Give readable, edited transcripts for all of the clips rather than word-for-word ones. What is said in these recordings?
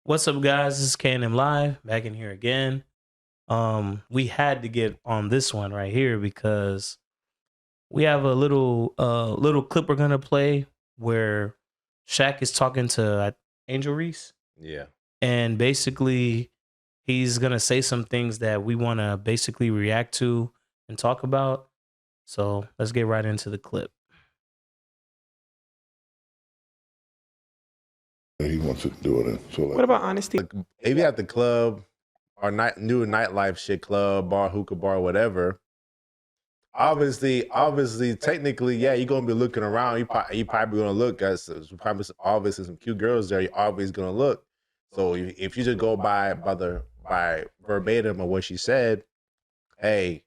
What's up, guys? This is K&M Live back in here again. We had to get on this one right here because we have a little clip we're gonna play where Shaq is talking to Angel Reese, Yeah. and basically he's gonna say some things that we want to basically react to and talk about. So let's get right into the clip. He wants to do it. So like, What about honesty? If you at the club or new nightlife shit, club, bar, hookah bar, whatever, obviously, technically, yeah, you're gonna be looking around. You probably gonna look as probably obviously some cute girls there. You're always gonna look. So if you just go by verbatim of what she said, hey,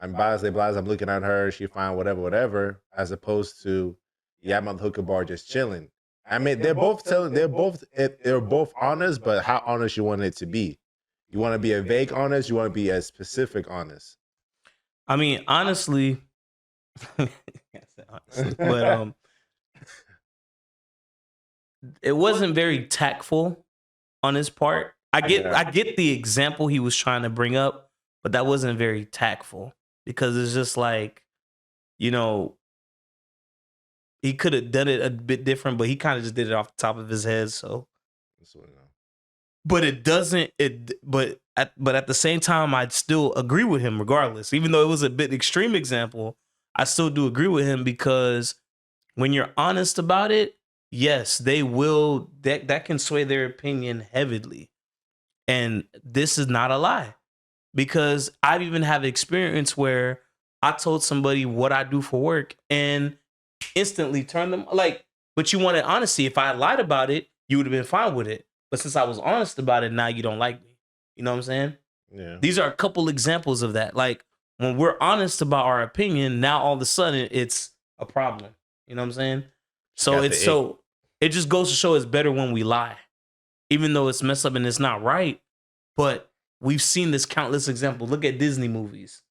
I'm blase, I'm looking at her, she fine, whatever, as opposed to, yeah, I'm at the hookah bar just chilling. I mean, they're both honest, but how honest you want it to be? You want to be a vague honest? You want to be a specific honest? I mean, honestly, but it wasn't very tactful on his part. I get the example he was trying to bring up, but that wasn't very tactful because it's just like, you know, he could have done it a bit different, but he kind of just did it off the top of his head. So, but it doesn't. But at the same time, I'd still agree with him regardless. Even though it was a bit extreme example, I still do agree with him because when you're honest about it, yes, they will. That can sway their opinion heavily, and this is not a lie because I've even had experience where I told somebody what I do for work and instantly turned them like. But you wanted honesty. If I had lied about it, you would have been fine with it. But since I was honest about it, now you don't like me. You know what I'm saying? Yeah. These are a couple examples of that. Like when we're honest about our opinion, now all of a sudden it's a problem. You know what I'm saying? So it just goes to show it's better when we lie, even though it's messed up and it's not right. But we've seen this countless example. Look at Disney movies.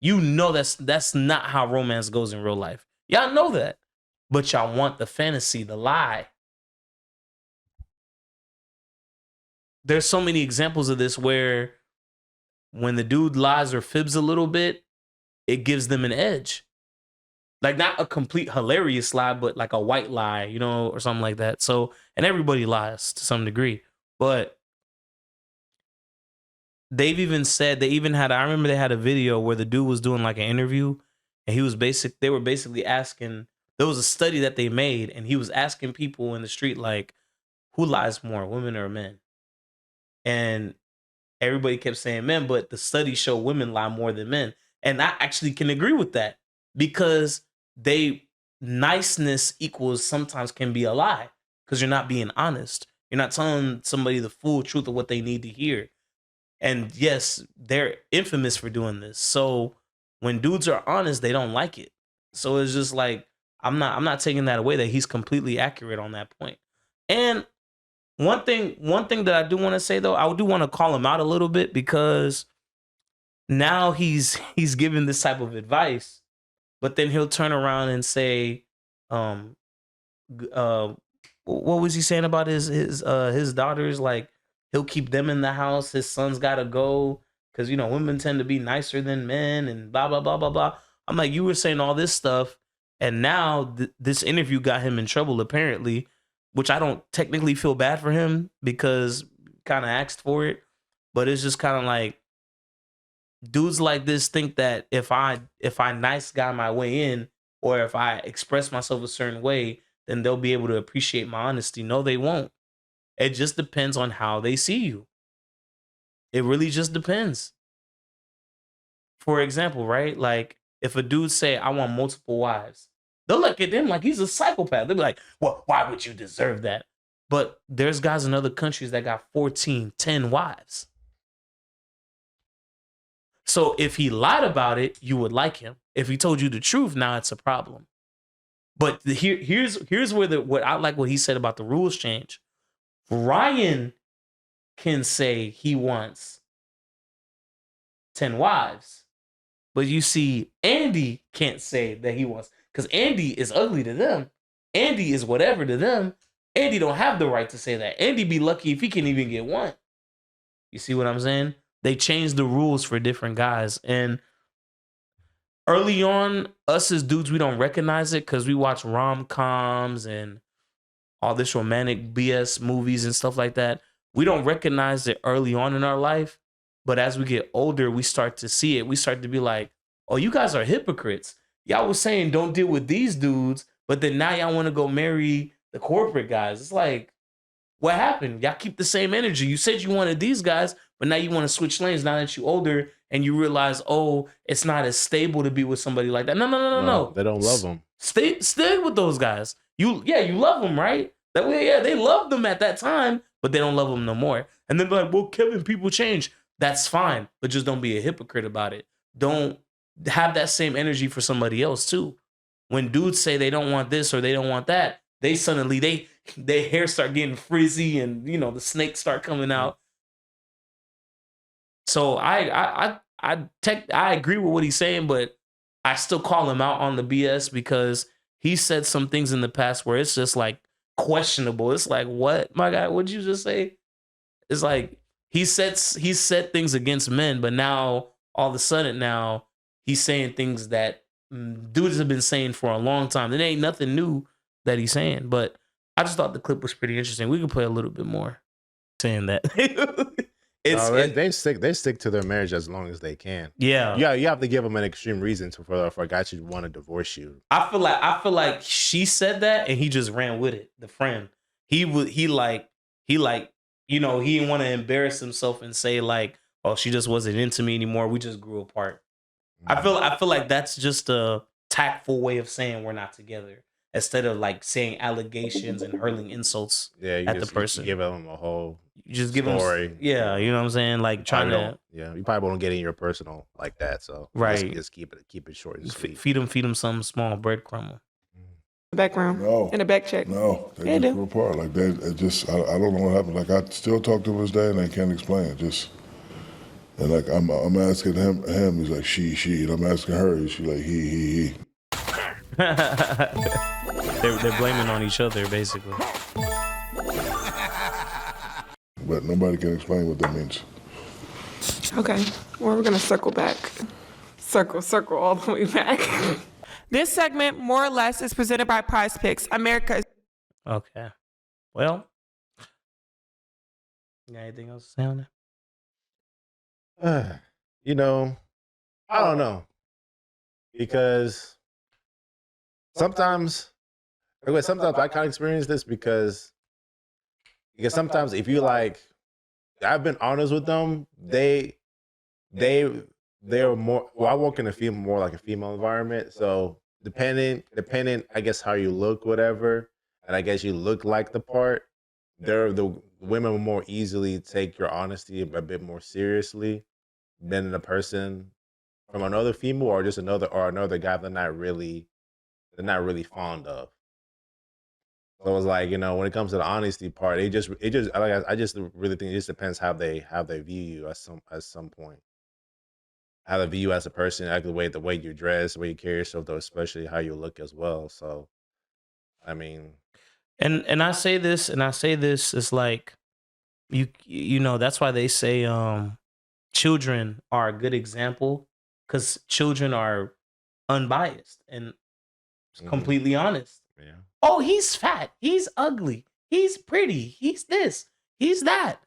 You know that's not how romance goes in real life. Y'all know that, but y'all want the fantasy, the lie. There's so many examples of this where when the dude lies or fibs a little bit, it gives them an edge. Like not a complete hilarious lie, but like a white lie, you know, or something like that. So, and everybody lies to some degree, but they had, I remember they had a video where the dude was doing like an interview and they were basically asking, there was a study that they made and he was asking people in the street, like, who lies more, women or men? And everybody kept saying men, but the studies show women lie more than men. And I actually can agree with that because niceness equals sometimes can be a lie because you're not being honest. You're not telling somebody the full truth of what they need to hear. And yes, they're infamous for doing this. So when dudes are honest, they don't like it. So it's just like, I'm not taking that away that he's completely accurate on that point. And one thing that I do want to say though, I do want to call him out a little bit because now he's giving this type of advice, but then he'll turn around and say, what was he saying about his daughters? Like he'll keep them in the house. His son's got to go because you know women tend to be nicer than men and blah blah blah blah blah. I'm like, you were saying all this stuff, and now this interview got him in trouble apparently. Which I don't technically feel bad for him because kind of asked for it, but it's just kind of like dudes like this think that if I nice guy my way in or if I express myself a certain way, then they'll be able to appreciate my honesty. No, they won't. It just depends on how they see you. It really just depends. For example, right? Like if a dude say I want multiple wives, they'll look at him like he's a psychopath. They'll be like, well, why would you deserve that? But there's guys in other countries that got 14, 10 wives. So if he lied about it, you would like him. If he told you the truth, now it's a problem. But here's where what I like what he said about the rules change. Ryan can say he wants 10 wives, but you see Andy can't say that he wants. Because Andy is ugly to them. Andy is whatever to them. Andy don't have the right to say that. Andy be lucky if he can even get one. You see what I'm saying? They changed the rules for different guys. And early on, us as dudes, we don't recognize it because we watch rom-coms and all this romantic BS movies and stuff like that. We don't recognize it early on in our life. But as we get older, we start to see it. We start to be like, oh, you guys are hypocrites. Y'all was saying don't deal with these dudes, but then now y'all want to go marry the corporate guys. It's like, what happened? Y'all keep the same energy. You said you wanted these guys, but now you want to switch lanes now that you're older and you realize, oh, it's not as stable to be with somebody like that. No. They don't love them. Stay with those guys. You love them, right? That way, yeah, they loved them at that time, but they don't love them no more. And then like, well, Kevin, people change. That's fine, but just don't be a hypocrite about it. Don't have that same energy for somebody else too. When dudes say they don't want this or they don't want that, they suddenly their hair start getting frizzy and the snakes start coming out. So I agree with what he's saying, but I still call him out on the BS because he said some things in the past where it's just like questionable. It's like, what, my guy? What'd you just say? It's like he said things against men, but now all of a sudden now he's saying things that dudes have been saying for a long time. It ain't nothing new that he's saying, but I just thought the clip was pretty interesting. We could play a little bit more saying that. They stick to their marriage as long as they can. Yeah. You have to give them an extreme reason for a guy to want to divorce you. I feel like she said that and he just ran with it. The friend, he didn't want to embarrass himself and say like, oh, she just wasn't into me anymore. We just grew apart. Mm-hmm. I feel like that's just a tactful way of saying we're not together, instead of like saying allegations and hurling insults at the person. You give them a whole story. You know what I'm saying? Like trying to. Yeah, you probably won't get in your personal like that. So right, just keep it short and sweet. Feed them some small breadcrumb. Background. No. In a back check. No, they just grew apart. Like that, it just I don't know what happened. Like I still talk to him this day and I can't explain it. Just and like I'm asking him, he's like she, and I'm asking her, she like he. They're blaming on each other basically. But nobody can explain what that means. Okay, well, we're gonna circle back. Circle all the way back. This segment, more or less, is presented by Prize Picks, America's. Okay. Well, you got anything else to say on that? I don't know. Because sometimes I kind of experience this because sometimes if you like, I've been honest with them, they're more. Well, I work in more like a female environment, so depending, I guess how you look, whatever, and I guess you look like the part. The women will more easily take your honesty a bit more seriously than a person from another female or just another guy they're not really fond of. So it's like, when it comes to the honesty part, I just really think it just depends how they view you at some point. How they view you as a person, like the way you dress, the way you carry yourself, though, especially how you look as well. So, I mean, and I say this, it's like that's why they say children are a good example, because children are unbiased and completely honest. Yeah. Oh, he's fat. He's ugly. He's pretty. He's this. He's that.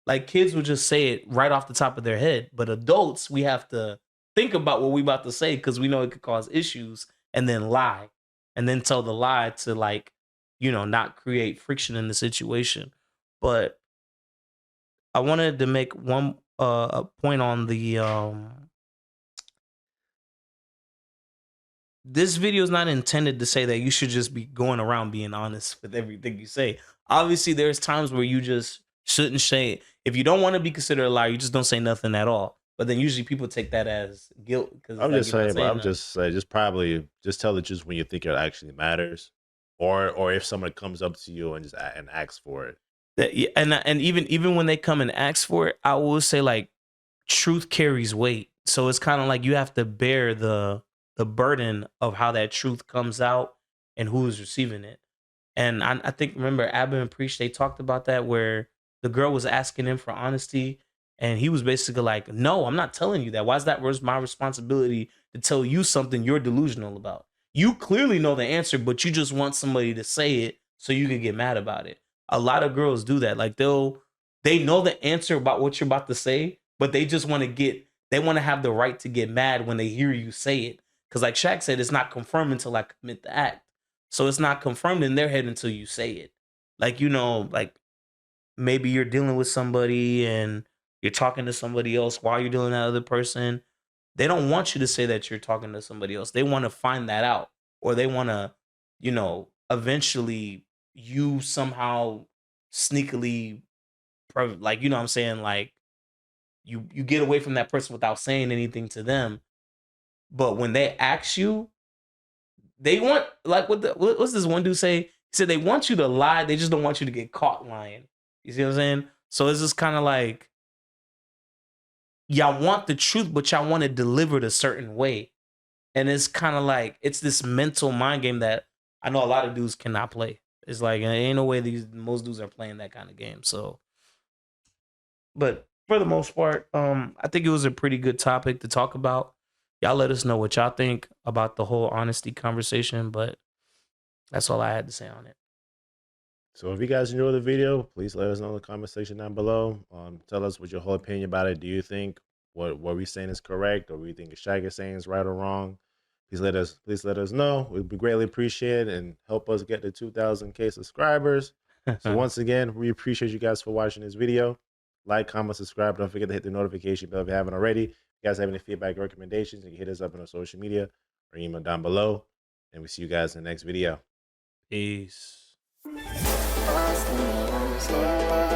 Like kids will just say it right off the top of their head. But adults, we have to think about what we about to say because we know it could cause issues, and then lie. And then tell the lie to not create friction in the situation. But I wanted to make one a point on the this video is not intended to say that you should just be going around being honest with everything you say. Obviously, there's times where you just shouldn't say it. If you don't want to be considered a liar, you just don't say nothing at all. But then usually people take that as guilt. I'm just saying, just probably just tell the truth when you think it actually matters, or if someone comes up to you and asks for it. And even when they come and ask for it, I will say like truth carries weight. So it's kind of like you have to bear the burden of how that truth comes out and who is receiving it. And I think, remember, Abba and Preach, they talked about that, where the girl was asking him for honesty. And he was basically like, no, I'm not telling you that. Why is that my responsibility to tell you something you're delusional about? You clearly know the answer, but you just want somebody to say it so you can get mad about it. A lot of girls do that. Like they know the answer about what you're about to say, but they just want to have the right to get mad when they hear you say it. Because like Shaq said, it's not confirmed until I commit the act. So it's not confirmed in their head until you say it. Like, like maybe you're dealing with somebody and you're talking to somebody else while you're dealing with that other person. They don't want you to say that you're talking to somebody else. They want to find that out, or they want to, eventually you somehow sneakily, like, you know what I'm saying? Like you get away from that person without saying anything to them. But when they ask you, they want, like, what's this one dude say? He said they want you to lie. They just don't want you to get caught lying. You see what I'm saying? So it's just kind of like, y'all want the truth, but y'all want it delivered a certain way. And it's kind of like, it's this mental mind game that I know a lot of dudes cannot play. It's like, there ain't no way most dudes are playing that kind of game. So, but for the most part, I think it was a pretty good topic to talk about. Y'all let us know what y'all think about the whole honesty conversation, but that's all I had to say on it. So if you guys enjoyed the video, please let us know in the comment section down below. Tell us what your whole opinion about it. Do you think what we're saying is correct, or we think Shaq is saying is right or wrong? Please let us know. We'd be greatly appreciated and help us get to 2,000K subscribers. So once again, we appreciate you guys for watching this video. Like, comment, subscribe. Don't forget to hit the notification bell if you haven't already. If you guys have any feedback or recommendations, you can hit us up on our social media or email down below. And we see you guys in the next video. Peace. Lost in the